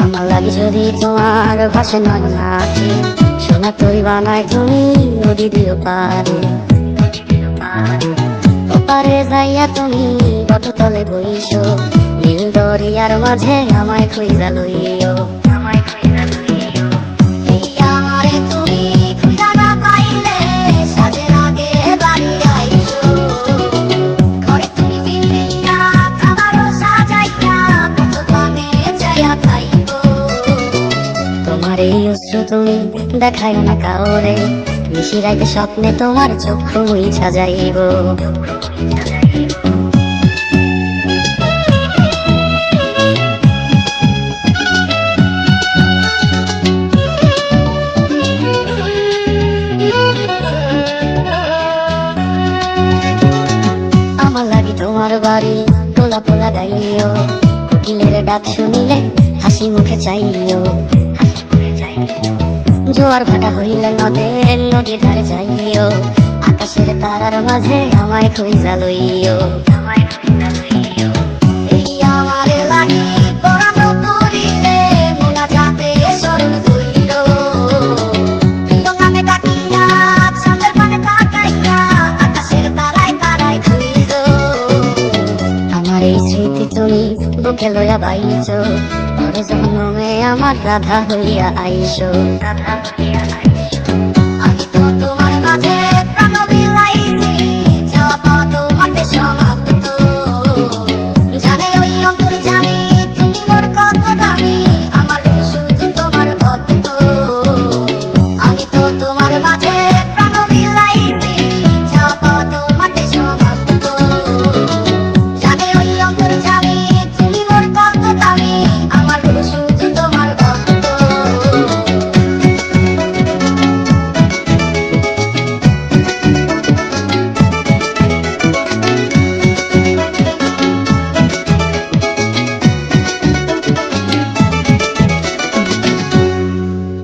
আমার লাগে যদি তোমার ভাষা নয় নাকি সোনা তুই বানায় তুমি নদী দিও পারে ওপারে যাইয়া তুমি বটতলে বইছো নীল দরিয়ার মাঝে আমায় খুঁজা লইও আমায় খুঁজা লইও এই আমারে তুমি খুঁজা না পাইলে সাজের আগে বাড়ি আইছো ঘরে তুমি বিলিয়া আমারও সাজাইয়া কত পানে যাইয়া খাইব তোমার এই অশ্রু তুমি দেখাইও না কাউরে নিশিরাইতে স্বপ্নে তোমার চক্ষু মুইছা যাইব আমার লাগি তোমার বাড়ি তোলা পোলা গাইও কোকিলের ডাক শুনিলে হাসি মুখে চাইও জোয়ার ভাটা হইলে নদীর ধারে যাইও আকাশের তারার মাঝে আমায় খুঁজা লইও আমায় খুঁজা লইও এই আমারে লাগি পরানো করিলে মোলা যাতে স্মরণ কইল তোমাকে ডাকিয়া চাঁদের পানে তাকাইয়া আকাশের তারায় তারায় খুঁজল আমার এই স্মৃতি তুমি বুকে লইয়া বাইছো পরে জন্মে আমার রাধা হইয়া আইসো রাধা হইয়া